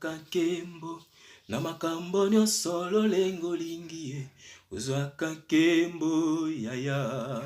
ozwaka nkembo na makambo nyonso lolenge olingi ye ozwaka nkembo yaya.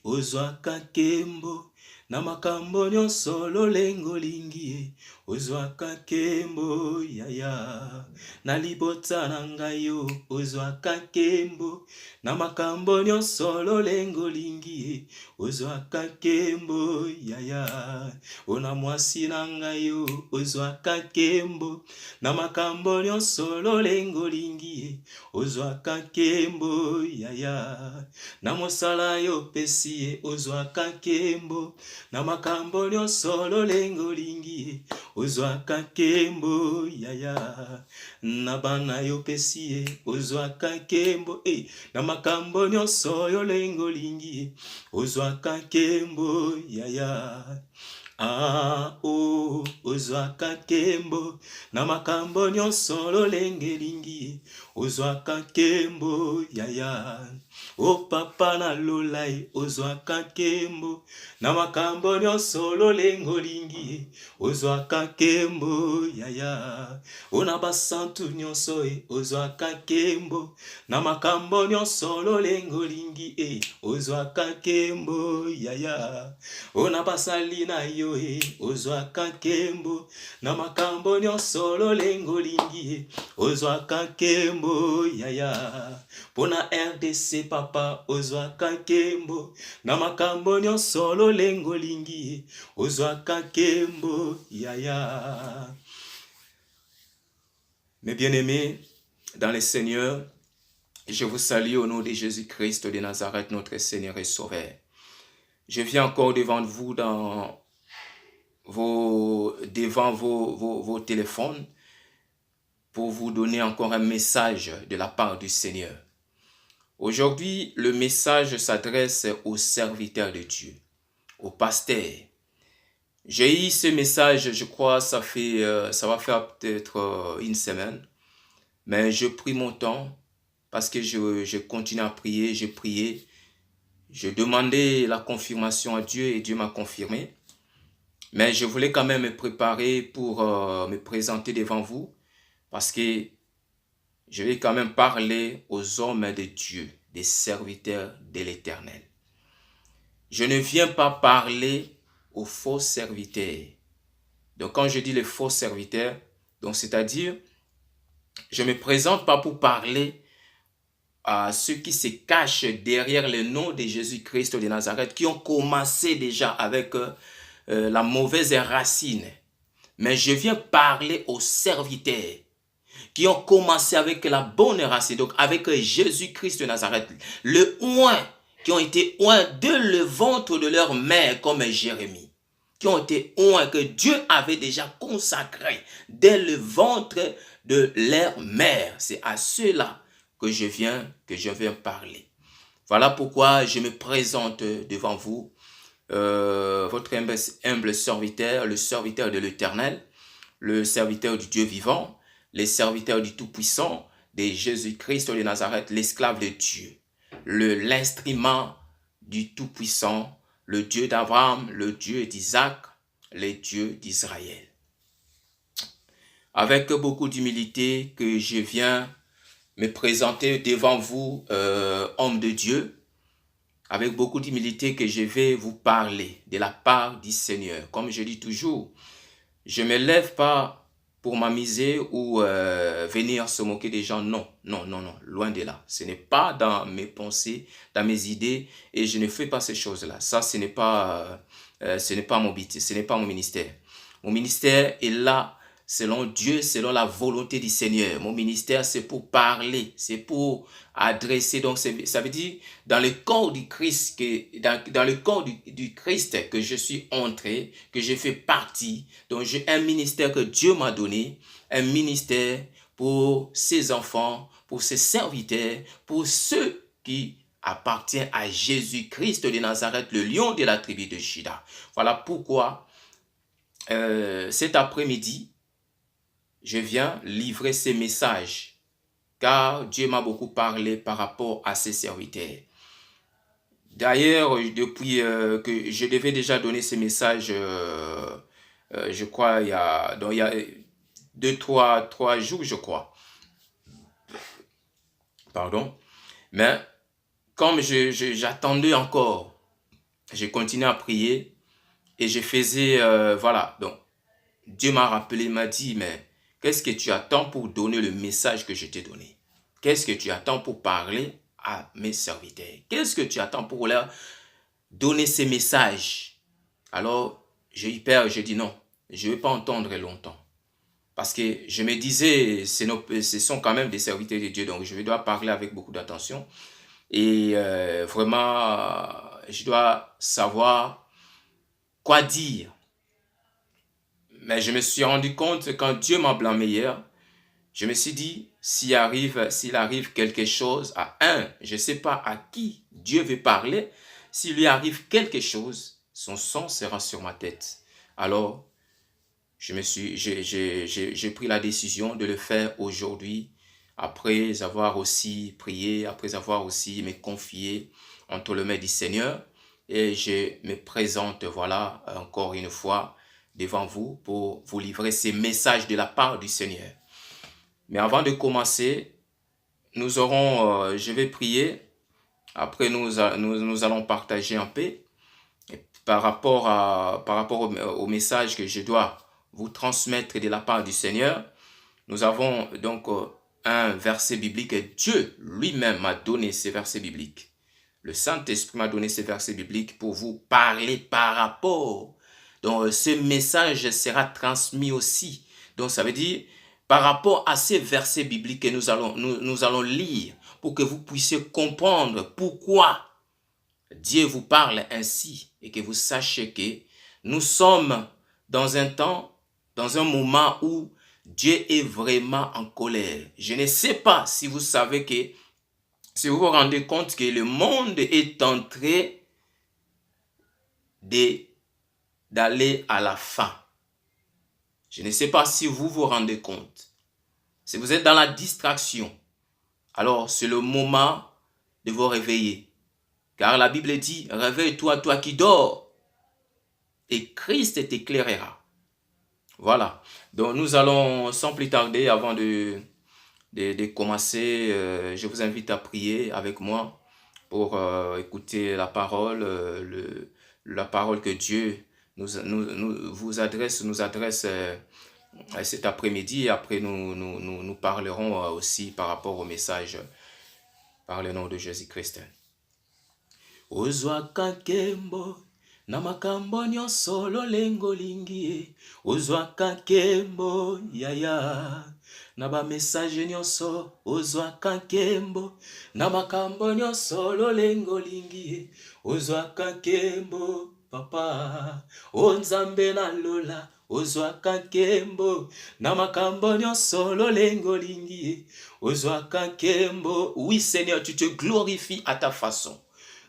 Ozwaka nkembo na makambo nyonso lolenge olingi ye ozwaka nkembo yaya. Na libota na ngai yo ozwaka nkembo na makambo nyonso lolenge olingi ye ozwaka nkembo yaya. Na mwasi na ngai yo ozwaka nkembo na makambo nyonso lolenge olingi ye ozwaka nkembo yaya. Na mosala yo pesi ye ozwaka nkembo na makambo nyonso lolenge olingi ye ozwaka nkembo yaya. Na bana yo pesi ye ozwaka nkembo na makambo nyonso lolenge olingi ye ozwaka nkembo yaya. Ozwaka nkembo na makambo nyonso lolenge olingi ye ozwaka nkembo yaya. Papa na lola ye ozwaka nkembo na makambo nyonso lolenge olingi ye ozwaka nkembo yaya. Na basantu nyonso ye ozwaka nkembo na makambo nyonso lolenge olingi ye ozwaka nkembo yaya. Na basali na yo ye ozwaka nkembo na makambo nyonso lolenge olingi ye ozwaka nkembo yaya. Pona RDC papa ozwaka nkembo na makambo nyonso lolenge olingi ye ozwaka nkembo yaya. Mes bien-aimés dans le Seigneur, je vous salue au nom de Jésus-Christ de Nazareth, notre Seigneur et Sauveur. Je viens encore devant vous devant vos téléphones pour vous donner encore un message de la part du Seigneur. Aujourd'hui, le message s'adresse aux serviteurs de Dieu, aux pasteurs. J'ai eu ce message, je crois, ça va faire peut-être une semaine, mais je pris mon temps parce que je continue à prier, j'ai prié, je demandais la confirmation à Dieu et Dieu m'a confirmé. Mais je voulais quand même me préparer pour me présenter devant vous parce que je vais quand même parler aux hommes de Dieu, des serviteurs de l'Éternel. Je ne viens pas parler aux faux serviteurs. Donc quand je dis les faux serviteurs, donc c'est-à-dire, je ne me présente pas pour parler à ceux qui se cachent derrière le nom de Jésus-Christ de Nazareth, qui ont commencé déjà avec la mauvaise racine. Mais je viens parler aux serviteurs qui ont commencé avec la bonne racine, donc avec Jésus-Christ de Nazareth, le oint, qui ont été oints dès le ventre de leur mère, comme Jérémie, qui ont été oints que Dieu avait déjà consacrés dès le ventre de leur mère. C'est à ceux-là que je viens parler. Voilà pourquoi je me présente devant vous, votre humble serviteur, le serviteur de l'Éternel, le serviteur du Dieu vivant, les serviteurs du Tout-Puissant, de Jésus-Christ de Nazareth, l'esclave de Dieu, l'instrument du Tout-Puissant, le Dieu d'Abraham, le Dieu d'Isaac, le Dieu d'Israël. Avec beaucoup d'humilité que je viens me présenter devant vous, hommes de Dieu, avec beaucoup d'humilité que je vais vous parler de la part du Seigneur. Comme je dis toujours, je ne me lève pas pour m'amuser ou venir se moquer des gens. Non, non, non, non, loin de là. Ce n'est pas dans mes pensées, dans mes idées, et je ne fais pas ces choses-là. Ça, ce n'est pas mon but, ce n'est pas mon ministère. Mon ministère est là selon Dieu, selon la volonté du Seigneur. Mon ministère, c'est pour parler, c'est pour adresser. Donc, ça veut dire, dans le corps du Christ, dans le corps du Christ que je suis entré, que je fais partie. Donc, j'ai un ministère que Dieu m'a donné, un ministère pour ses enfants, pour ses serviteurs, pour ceux qui appartiennent à Jésus-Christ de Nazareth, le lion de la tribu de Juda. Voilà pourquoi cet après-midi, je viens livrer ces messages, car Dieu m'a beaucoup parlé par rapport à ses serviteurs. D'ailleurs, depuis que je devais déjà donner ces messages je crois, il y a 3 jours, je crois. Pardon. Mais comme j'attendais encore, j'ai continué à prier et je faisais, voilà. Donc, Dieu m'a rappelé, m'a dit, mais qu'est-ce que tu attends pour donner le message que je t'ai donné? Qu'est-ce que tu attends pour parler à mes serviteurs? Qu'est-ce que tu attends pour leur donner ces messages? Alors, j'ai dit non, je ne vais pas entendre longtemps. Parce que je me disais, ce sont quand même des serviteurs de Dieu, donc je dois parler avec beaucoup d'attention. Et vraiment, je dois savoir quoi dire. Mais je me suis rendu compte quand Dieu m'a blâmé hier, je me suis dit, s'il arrive quelque chose à je ne sais pas à qui Dieu veut parler, s'il lui arrive quelque chose, son sang sera sur ma tête. Alors, j'ai pris la décision de le faire aujourd'hui, après avoir aussi prié, après avoir aussi me confié entre les mains du Seigneur. Et je me présente, voilà, encore une fois, devant vous pour vous livrer ces messages de la part du Seigneur. Mais avant de commencer, je vais prier. Après, nous allons partager en paix. Et par rapport au message que je dois vous transmettre de la part du Seigneur, nous avons donc un verset biblique et Dieu lui-même m'a donné ces versets bibliques. Le Saint-Esprit m'a donné ces versets bibliques pour vous parler par rapport. Donc ce message sera transmis aussi. Donc ça veut dire par rapport à ces versets bibliques que nous allons lire pour que vous puissiez comprendre pourquoi Dieu vous parle ainsi et que vous sachiez que nous sommes dans un temps, dans un moment où Dieu est vraiment en colère. Je ne sais pas si vous savez que, si vous vous rendez compte que le monde est en train d'aller à la fin. Je ne sais pas si vous vous rendez compte. Si vous êtes dans la distraction, alors c'est le moment de vous réveiller. Car la Bible dit, réveille-toi, toi qui dors, et Christ t'éclairera. Voilà. Donc nous allons, sans plus tarder, avant de commencer, je vous invite à prier avec moi pour écouter la parole, la parole que Dieu nous adresse cet après-midi. Après, nous parlerons aussi par rapport au message par le nom de Jésus-Christ. Ozwaka nkembo na makambo nyonso lolengo lingi ozwaka nkembo yaya na ba message nyonso ozwaka nkembo na makambo nyonso lolengo lingi ozwaka nkembo papa o Nzambe na lola ozwaka nkembo na makambo nyonso lolengo lingi ozwaka nkembo. Oui Seigneur, tu te glorifies à ta façon.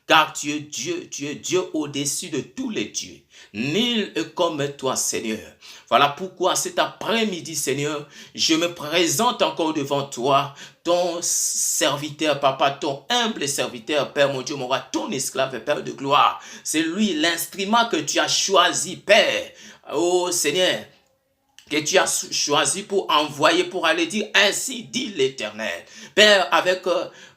Car tu es Dieu au-dessus de tous les dieux. Nul est comme toi, Seigneur. Voilà pourquoi cet après-midi, Seigneur, je me présente encore devant toi, ton serviteur, papa, ton humble serviteur, Père mon Dieu, mon roi, ton esclave, Père de gloire. C'est lui l'instrument que tu as choisi, Père. Oh Seigneur, que tu as choisi pour envoyer, pour aller dire, ainsi dit l'Éternel. Père, avec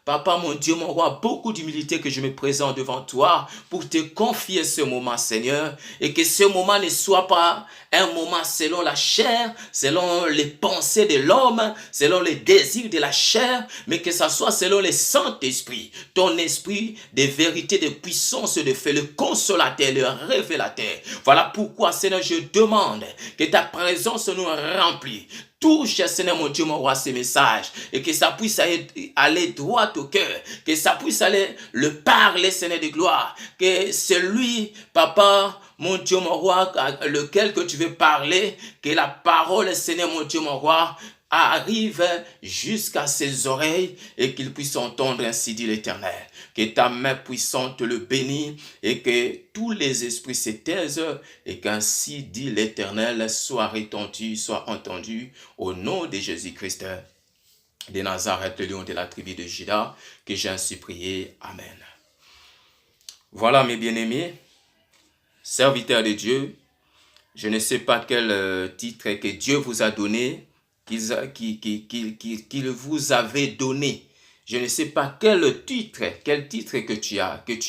papa, mon Dieu, mon roi, beaucoup d'humilité que je me présente devant toi pour te confier ce moment, Seigneur, et que ce moment ne soit pas un moment selon la chair, selon les pensées de l'homme, selon les désirs de la chair, mais que ça soit selon le Saint-Esprit, ton esprit de vérité, de puissance, de fait, le consolateur, le révélateur. Voilà pourquoi, Seigneur, je demande que ta présence nous remplit. Touche, Seigneur mon Dieu, mon roi, ces messages et que ça puisse aller droit au cœur, que ça puisse aller le parler, Seigneur de gloire, que celui, papa, mon Dieu, mon roi, lequel que tu veux parler, que la parole, Seigneur mon Dieu, mon roi, arrive jusqu'à ses oreilles et qu'il puisse entendre, ainsi dit l'Éternel. Que ta main puissante le bénisse et que tous les esprits se taisent et qu'ainsi dit l'Éternel soit rétendu, soit entendu au nom de Jésus-Christ de Nazareth, le lion de la tribu de Juda, que j'ai ainsi prié. Amen. Voilà mes bien-aimés, serviteurs de Dieu, Je ne sais pas quel titre que Dieu vous a donné, qu'il vous avait donné. Je ne sais pas quel titre que tu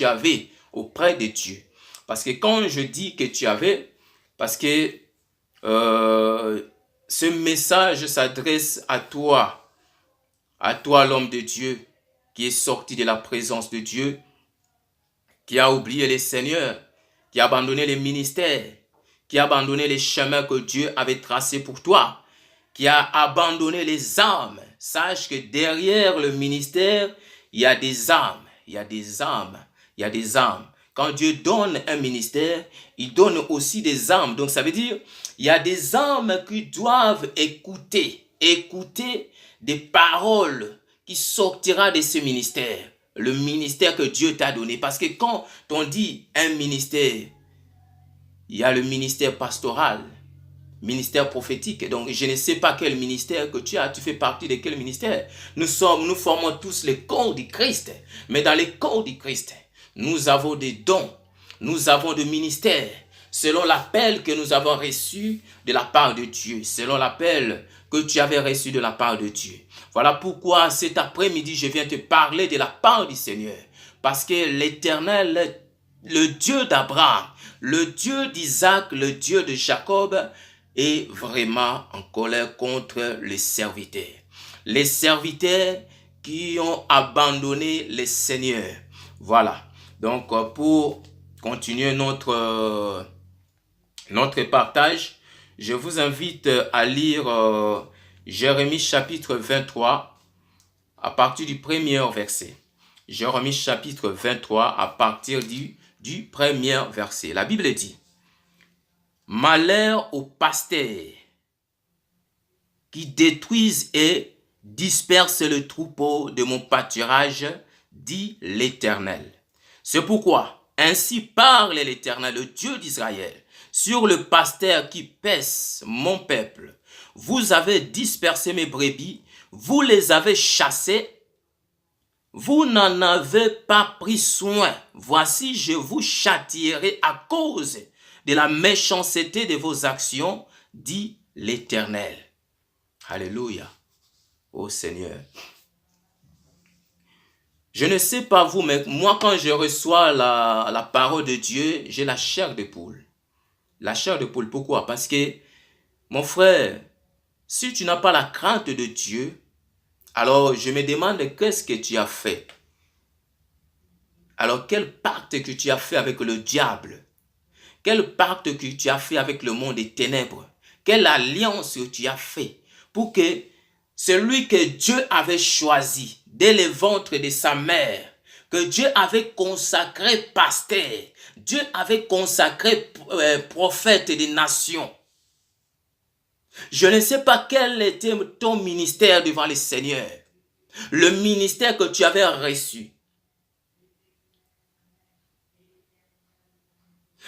avais auprès de Dieu. Parce que quand je dis que tu avais, parce que ce message s'adresse à toi l'homme de Dieu, qui est sorti de la présence de Dieu, qui a oublié les seigneurs, qui a abandonné les ministères, qui a abandonné les chemins que Dieu avait tracés pour toi, qui a abandonné les âmes. Sache que derrière le ministère, il y a des âmes, il y a des âmes, il y a des âmes. Quand Dieu donne un ministère, il donne aussi des âmes. Donc ça veut dire, il y a des âmes qui doivent écouter des paroles qui sortira de ce ministère. Le ministère que Dieu t'a donné. Parce que quand on dit un ministère, il y a le ministère pastoral, ministère prophétique. Donc, je ne sais pas quel ministère que tu as. Tu fais partie de quel ministère? Nous formons tous le corps du Christ. Mais dans le corps du Christ, nous avons des dons. Nous avons des ministères. Selon l'appel que nous avons reçu de la part de Dieu. Selon l'appel que tu avais reçu de la part de Dieu. Voilà pourquoi cet après-midi, je viens te parler de la part du Seigneur. Parce que l'Éternel, le Dieu d'Abraham, le Dieu d'Isaac, le Dieu de Jacob, est vraiment en colère contre les serviteurs. Les serviteurs qui ont abandonné les seigneurs. Voilà. Donc, pour continuer notre partage, je vous invite à lire Jérémie chapitre 23 à partir du premier verset. Jérémie chapitre 23 à partir du premier verset. La Bible dit: malheur aux pasteurs qui détruisent et dispersent le troupeau de mon pâturage, dit l'Éternel. C'est pourquoi, ainsi parle l'Éternel, le Dieu d'Israël, sur le pasteur qui pèse mon peuple. Vous avez dispersé mes brebis, vous les avez chassées, vous n'en avez pas pris soin. Voici, je vous châtierai à cause de la méchanceté de vos actions, dit l'Éternel. Alléluia, ô Seigneur. Je ne sais pas vous, mais moi quand je reçois la parole de Dieu, j'ai la chair de poule. La chair de poule, pourquoi? Parce que, mon frère, si tu n'as pas la crainte de Dieu, alors je me demande qu'est-ce que tu as fait. Alors quel pacte que tu as fait avec le diable? Quel pacte que tu as fait avec le monde des ténèbres? Quelle alliance que tu as fait pour que celui que Dieu avait choisi dès le ventre de sa mère, que Dieu avait consacré pasteur, Dieu avait consacré prophète des nations. Je ne sais pas quel était ton ministère devant le Seigneur. Le ministère que tu avais reçu.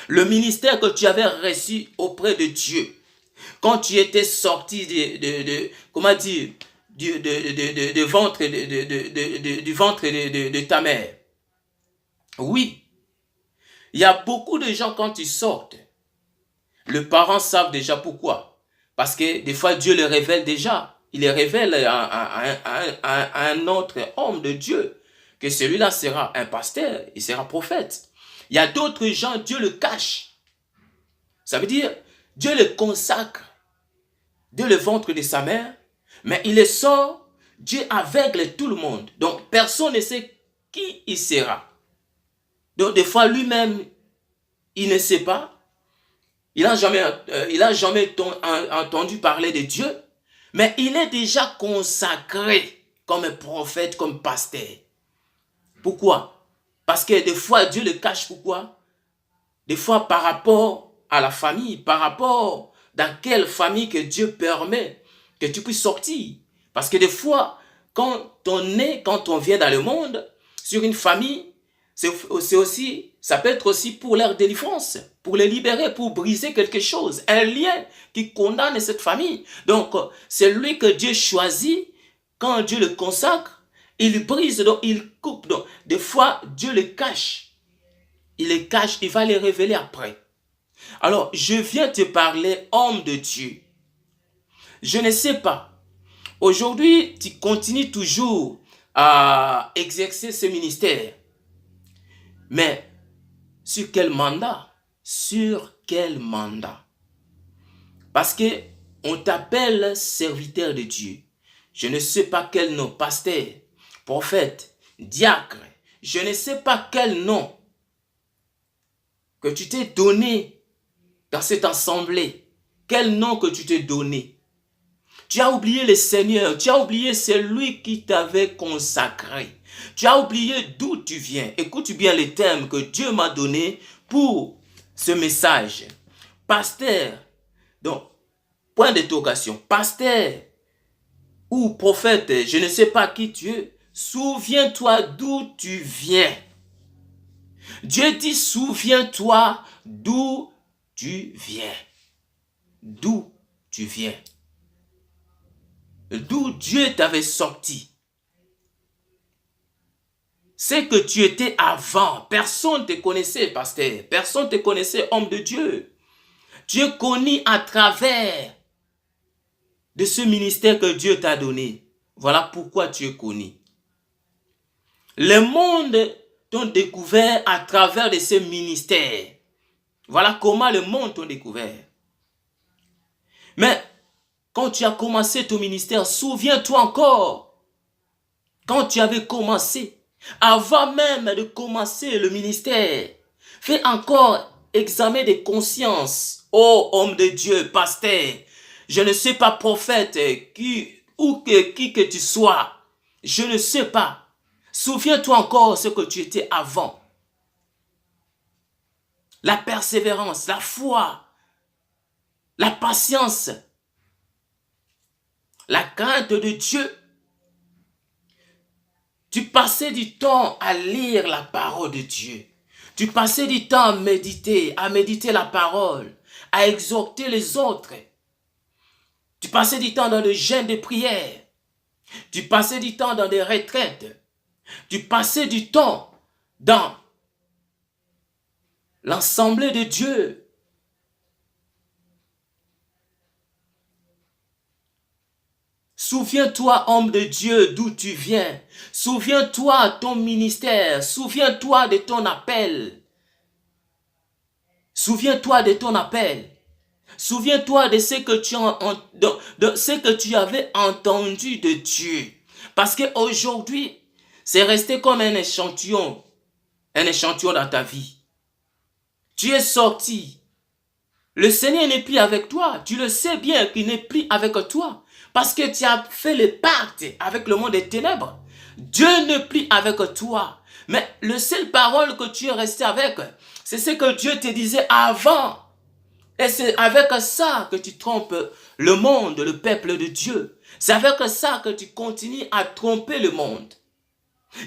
Le ministère que tu avais reçu auprès de Dieu. Quand tu étais sorti du ventre de ta mère. Oui. Il y a beaucoup de gens quand ils sortent. Les parents savent déjà pourquoi. Parce que des fois Dieu les révèle déjà. Il les révèle à un autre homme de Dieu. Que celui-là sera un pasteur. Il sera prophète. Il y a d'autres gens, Dieu le cache. Ça veut dire, Dieu le consacre dès le ventre de sa mère, mais il le sort, Dieu aveugle tout le monde. Donc, personne ne sait qui il sera. Donc, des fois, lui-même, il ne sait pas. Il n'a jamais entendu parler de Dieu, mais il est déjà consacré comme prophète, comme pasteur. Pourquoi? Parce que des fois, Dieu le cache. Pourquoi? Des fois, par rapport à la famille, par rapport dans quelle famille que Dieu permet que tu puisses sortir. Parce que des fois, quand on vient dans le monde, sur une famille, ça peut être aussi pour leur délivrance, pour les libérer, pour briser quelque chose, un lien qui condamne cette famille. Donc, c'est lui que Dieu choisit, quand Dieu le consacre, il brise, donc il coupe. Donc, des fois, Dieu le cache. Il les cache, il va les révéler après. Alors, je viens te parler, homme de Dieu. Je ne sais pas. Aujourd'hui, tu continues toujours à exercer ce ministère. Mais sur quel mandat? Sur quel mandat? Parce que on t'appelle serviteur de Dieu. Je ne sais pas quel nom, pasteur, prophète, diacre. Je ne sais pas quel nom que tu t'es donné dans cette assemblée. Quel nom que tu t'es donné? Tu as oublié le Seigneur, tu as oublié celui qui t'avait consacré. Tu as oublié d'où tu viens. Écoute bien les termes que Dieu m'a donnés pour ce message. Pasteur, donc, point d'interrogation, pasteur ou prophète, je ne sais pas qui tu es, souviens-toi d'où tu viens. Dieu dit, souviens-toi d'où tu viens. D'où tu viens. D'où Dieu t'avait sorti. C'est que tu étais avant. Personne ne te connaissait, pasteur. Personne ne te connaissait, homme de Dieu. Tu es connu à travers de ce ministère que Dieu t'a donné. Voilà pourquoi tu es connu. Le monde t'a découvert à travers de ce ministère. Voilà comment le monde t'a découvert. Mais quand tu as commencé ton ministère, souviens-toi encore. Quand tu avais commencé, avant même de commencer le ministère, fais encore examen de conscience. Oh homme de Dieu, pasteur, je ne sais pas prophète, qui que tu sois, je ne sais pas. Souviens-toi encore ce que tu étais avant. La persévérance, la foi, la patience, la crainte de Dieu. Tu passais du temps à lire la parole de Dieu. Tu passais du temps à méditer la parole, à exhorter les autres. Tu passais du temps dans le jeûne de prière. Tu passais du temps dans des retraites. Tu passais du temps dans l'assemblée de Dieu. Souviens-toi, homme de Dieu, d'où tu viens. Souviens-toi ton ministère. Souviens-toi de ton appel. Souviens-toi de ton appel. Souviens-toi de ce que tu avais entendu de Dieu. Parce qu'aujourd'hui, c'est resté comme un échantillon dans ta vie. Tu es sorti. Le Seigneur n'est plus avec toi. Tu le sais bien qu'il n'est plus avec toi. Parce que tu as fait le pacte avec le monde des ténèbres. Dieu n'est plus avec toi. Mais le seul parole que tu es resté avec, c'est ce que Dieu te disait avant. Et c'est avec ça que tu trompes le monde, le peuple de Dieu. C'est avec ça que tu continues à tromper le monde.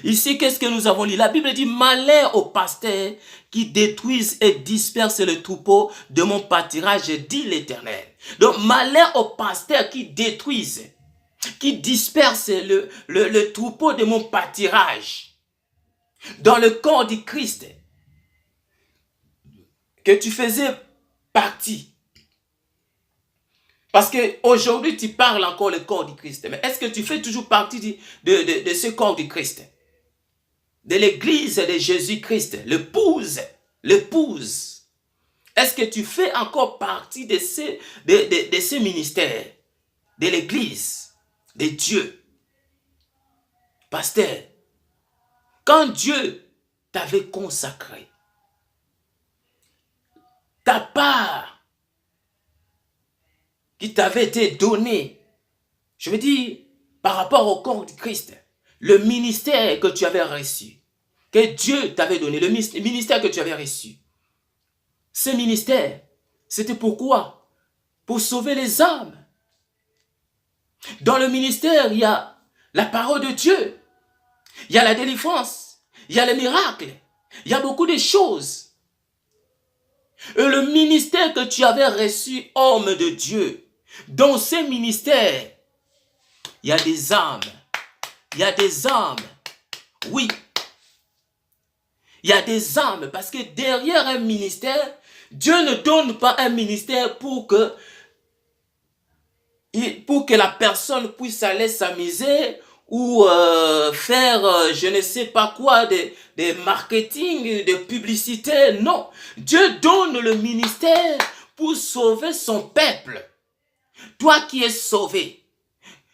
Ici, qu'est-ce que nous avons lu? La Bible dit, malheur aux pasteurs qui détruisent et dispersent le troupeau de mon pâturage, dit l'Éternel. Donc, malheur aux pasteurs qui détruisent, qui dispersent le troupeau de mon pâturage. Dans le corps du Christ, que tu faisais partie. Parce qu'aujourd'hui, tu parles encore le corps du Christ. Mais est-ce que tu fais toujours partie de ce corps du Christ? De l'église de Jésus-Christ, l'épouse. Est-ce que tu fais encore partie de ce ministère, de l'église, de Dieu? Pasteur, quand Dieu t'avait consacré, ta part qui t'avait été donnée, je veux dire, par rapport au corps du Christ, le ministère que tu avais reçu, que Dieu t'avait donné, le ministère que tu avais reçu. Ce ministère, c'était pourquoi? Pour sauver les âmes. Dans le ministère, il y a la parole de Dieu. Il y a la délivrance. Il y a les miracles. Il y a beaucoup de choses. Et le ministère que tu avais reçu, homme de Dieu, dans ce ministère, il y a des âmes. Il y a des âmes. Oui. Il y a des âmes parce que derrière un ministère, Dieu ne donne pas un ministère pour que la personne puisse aller s'amuser ou faire je ne sais pas quoi, des marketing, de publicité. Non, Dieu donne le ministère pour sauver son peuple. Toi qui es sauvé,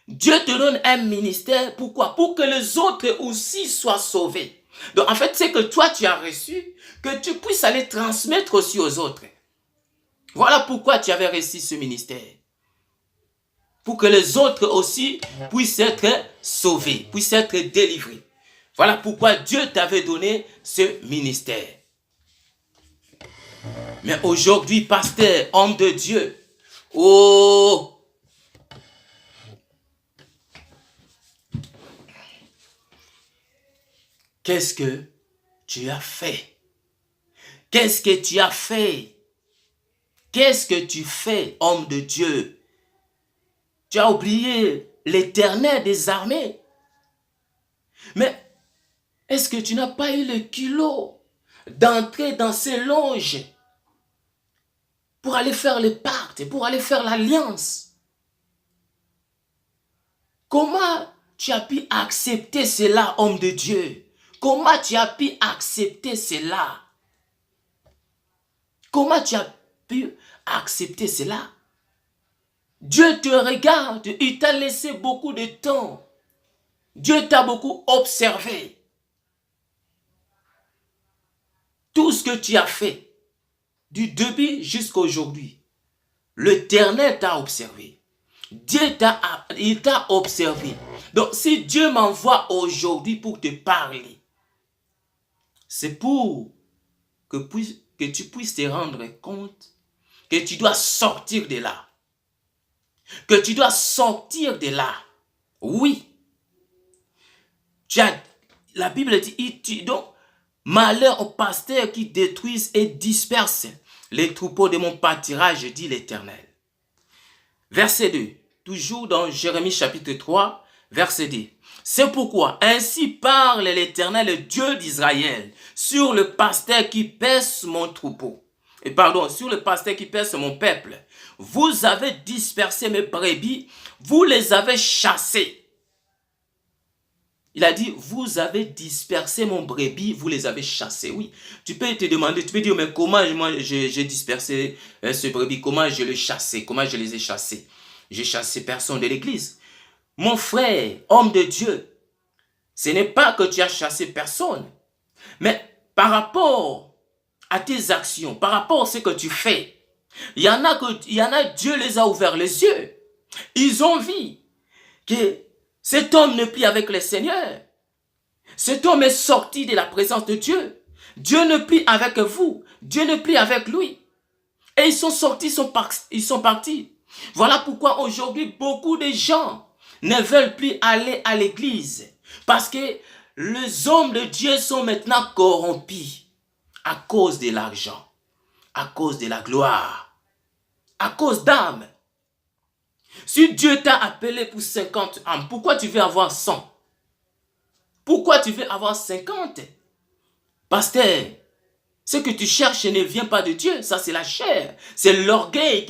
Dieu te donne un ministère. Pourquoi? Pour que les autres aussi soient sauvés. Donc en fait, c'est que toi tu as reçu, que tu puisses aller transmettre aussi aux autres. Voilà pourquoi tu avais reçu ce ministère. Pour que les autres aussi puissent être sauvés, puissent être délivrés. Voilà pourquoi Dieu t'avait donné ce ministère. Mais aujourd'hui, pasteur, homme de Dieu, oh, qu'est-ce que tu as fait? Qu'est-ce que tu as fait? Qu'est-ce que tu fais, homme de Dieu? Tu as oublié l'Éternel des armées. Mais est-ce que tu n'as pas eu le culot d'entrer dans ces loges pour aller faire le pacte, pour aller faire l'alliance? Comment tu as pu accepter cela, homme de Dieu? Comment tu as pu accepter cela? Comment tu as pu accepter cela? Dieu te regarde, il t'a laissé beaucoup de temps. Dieu t'a beaucoup observé. Tout ce que tu as fait, du début jusqu'à aujourd'hui, l'Éternel t'a observé. Il t'a observé. Donc si Dieu m'envoie aujourd'hui pour te parler, c'est pour que tu puisses te rendre compte que tu dois sortir de là. Que tu dois sortir de là. Oui. La Bible dit, donc, malheur aux pasteurs qui détruisent et dispersent les troupeaux de mon pâturage, dit l'Éternel. Verset 2, toujours dans Jérémie chapitre 3, verset 2. C'est pourquoi, ainsi parle l'Éternel Dieu d'Israël, sur le pasteur qui pèse mon troupeau. Sur le pasteur qui pèse mon peuple. Vous avez dispersé mes brebis, vous les avez chassés. Il a dit, vous avez dispersé mon brebis, vous les avez chassés. Oui, tu peux te demander, tu peux dire, mais comment moi j'ai dispersé ce brebis, comment je l'ai chassé, comment je les ai chassés? J'ai chassé personne de l'église. Mon frère, homme de Dieu, ce n'est pas que tu as chassé personne, mais par rapport à tes actions, par rapport à ce que tu fais, il y en a, Dieu les a ouverts les yeux. Ils ont vu que cet homme n'est plus avec le Seigneur. Cet homme est sorti de la présence de Dieu. Dieu n'est plus avec vous. Dieu n'est plus avec lui. Et ils sont sortis, ils sont partis. Voilà pourquoi aujourd'hui, beaucoup de gens ne veulent plus aller à l'église. Parce que les hommes de Dieu sont maintenant corrompus à cause de l'argent, à cause de la gloire, à cause d'âme. Si Dieu t'a appelé pour 50 âmes, pourquoi tu veux avoir 100? Pourquoi tu veux avoir 50? Pasteur, ce que tu cherches ne vient pas de Dieu, ça c'est la chair. C'est l'orgueil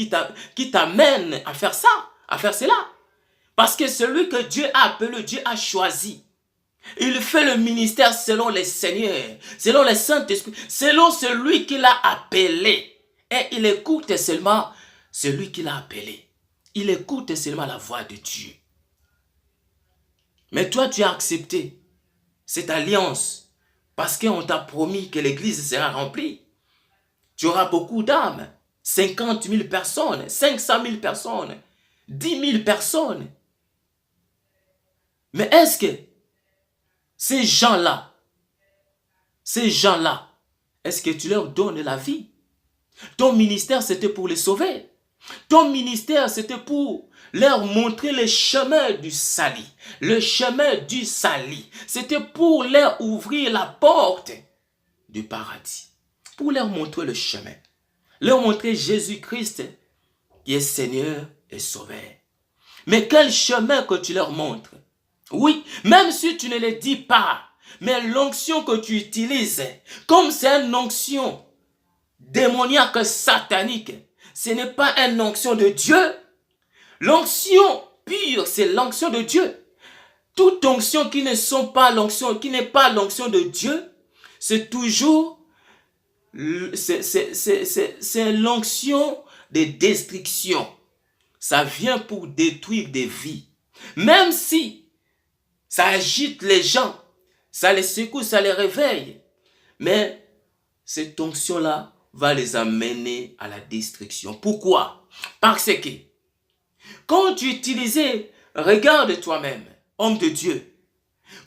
qui t'amène à faire ça, à faire cela. Parce que celui que Dieu a appelé, Dieu a choisi. Il fait le ministère selon les seigneurs, selon les Saint-Esprit, selon celui qu'il a appelé. Et il écoute seulement celui qu'il a appelé. Il écoute seulement la voix de Dieu. Mais toi, tu as accepté cette alliance parce qu'on t'a promis que l'église sera remplie. Tu auras beaucoup d'âmes, 50 000 personnes, 500 000 personnes, 10 000 personnes. Mais est-ce que ces gens-là, est-ce que tu leur donnes la vie? Ton ministère, c'était pour les sauver. Ton ministère, c'était pour leur montrer le chemin du salut. Le chemin du salut. C'était pour leur ouvrir la porte du paradis. Pour leur montrer le chemin. Leur montrer Jésus-Christ qui est Seigneur et Sauveur. Mais quel chemin que tu leur montres? Oui, même si tu ne le dis pas, mais l'onction que tu utilises, comme c'est une onction démoniaque satanique, ce n'est pas une onction de Dieu. L'onction pure, c'est l'onction de Dieu. Toute onction qui n'est pas l'onction de Dieu, c'est toujours c'est l'onction de destruction. Ça vient pour détruire des vies. Même si ça agite les gens, ça les secoue, ça les réveille. Mais cette onction-là va les amener à la destruction. Pourquoi? Parce que quand tu utilisais, regarde toi-même, homme de Dieu,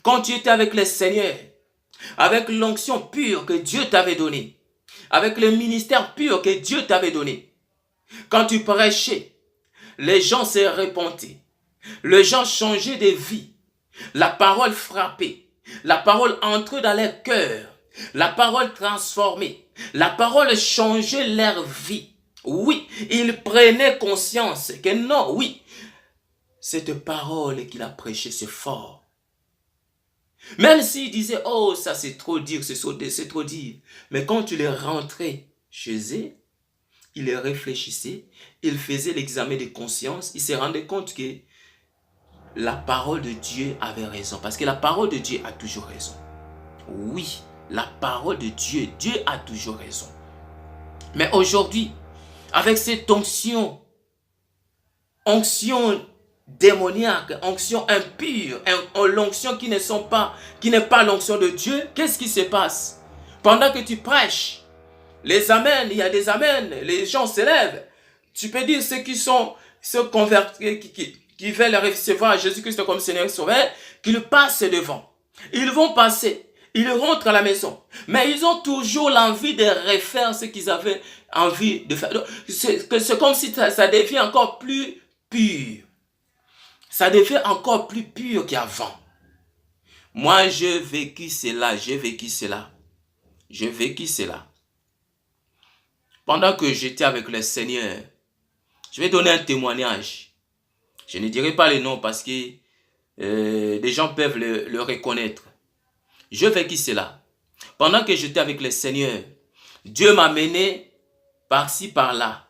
quand tu étais avec le Seigneur, avec l'onction pure que Dieu t'avait donnée, avec le ministère pur que Dieu t'avait donné, quand tu prêchais, les gens se repentaient, les gens changeaient de vie, la parole frappait, la parole entrait dans leur cœur, la parole transformait, la parole changeait leur vie. Oui, ils prenaient conscience que non, oui, cette parole qu'il a prêchée, c'est fort. Même s'ils disaient, oh, ça c'est trop dire, c'est trop dire. Mais quand tu les rentrais chez eux, ils les réfléchissaient, ils faisaient l'examen de conscience, ils se rendaient compte que la parole de Dieu avait raison. Parce que la parole de Dieu a toujours raison. Oui, la parole de Dieu, Dieu a toujours raison. Mais aujourd'hui, avec cette onction démoniaque, onction impure, l'onction qui n'est pas l'onction de Dieu, qu'est-ce qui se passe? Pendant que tu prêches, les amens, il y a des amens, les gens se lèvent. Tu peux dire ceux qui sont convertis, qui veulent recevoir Jésus-Christ comme Seigneur et Sauveur, qu'ils passent devant. Ils vont passer, ils rentrent à la maison, mais ils ont toujours l'envie de refaire ce qu'ils avaient envie de faire. C'est comme si ça devient encore plus pur. Ça devient encore plus pur qu'avant. Moi, j'ai vécu cela. Pendant que j'étais avec le Seigneur, je vais donner un témoignage. Je ne dirai pas le nom parce que les gens peuvent le reconnaître. Je vécu cela. Pendant que j'étais avec le Seigneur, Dieu m'a mené par-ci, par-là.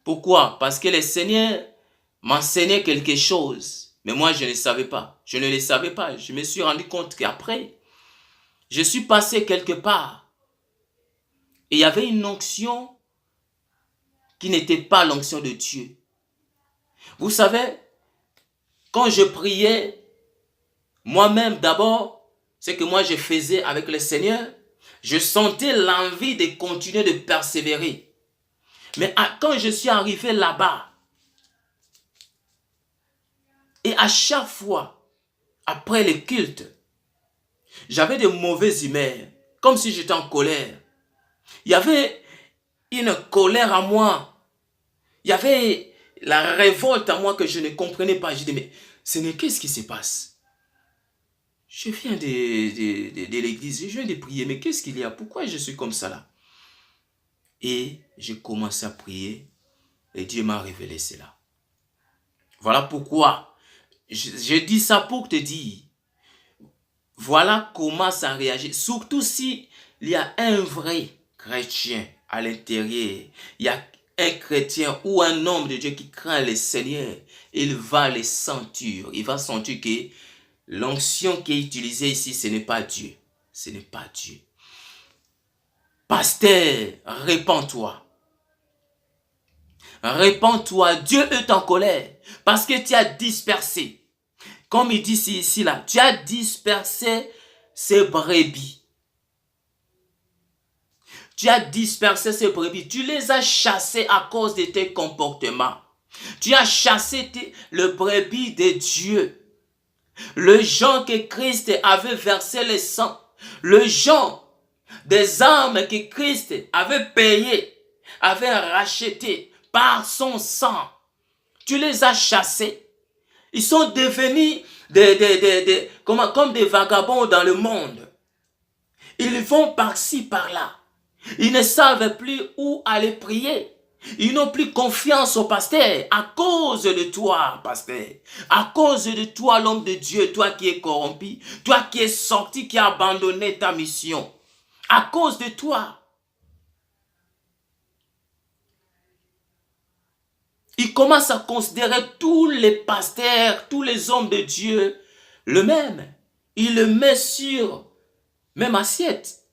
Pourquoi? Parce que le Seigneur m'enseignait quelque chose. Mais moi, je ne savais pas. Je ne le savais pas. Je me suis rendu compte qu'après, je suis passé quelque part. Et il y avait une onction qui n'était pas l'onction de Dieu. Vous savez, quand je priais, moi-même d'abord, ce que moi je faisais avec le Seigneur, je sentais l'envie de continuer de persévérer. Mais quand je suis arrivé là-bas, et à chaque fois, après le culte, j'avais de mauvaises humeurs, comme si j'étais en colère. Il y avait une colère à moi. Il y avait la révolte à moi que je ne comprenais pas. Je dis, mais qu'est-ce qui se passe? Je viens de l'église, je viens de prier, mais qu'est-ce qu'il y a? Pourquoi je suis comme ça là? Et j'ai commencé à prier et Dieu m'a révélé cela. Voilà pourquoi je dis ça pour te dire, voilà comment ça réagit. Surtout si il y a un vrai chrétien à l'intérieur, il y a un chrétien ou un homme de Dieu qui craint le Seigneur, il va le sentir. Il va sentir que l'onction qui est utilisée ici, ce n'est pas Dieu. Ce n'est pas Dieu. Pasteur, répands-toi. Répands-toi. Dieu est en colère parce que tu as dispersé. Comme il dit ici, là, tu as dispersé ces brebis. Tu as dispersé ces brebis. Tu les as chassés à cause de tes comportements. Tu as chassé le brebis de Dieu. Le gens que Christ avait versé le sang. Le gens des âmes que Christ avait payées, avait rachetées par son sang. Tu les as chassés. Ils sont devenus comme des vagabonds dans le monde. Ils vont par-ci, par-là. Ils ne savent plus où aller prier. Ils n'ont plus confiance au pasteur à cause de toi, pasteur. À cause de toi, l'homme de Dieu, toi qui es corrompu, toi qui es sorti, qui as abandonné ta mission. À cause de toi. Il commence à considérer tous les pasteurs, tous les hommes de Dieu le même. Il le met sur même assiette.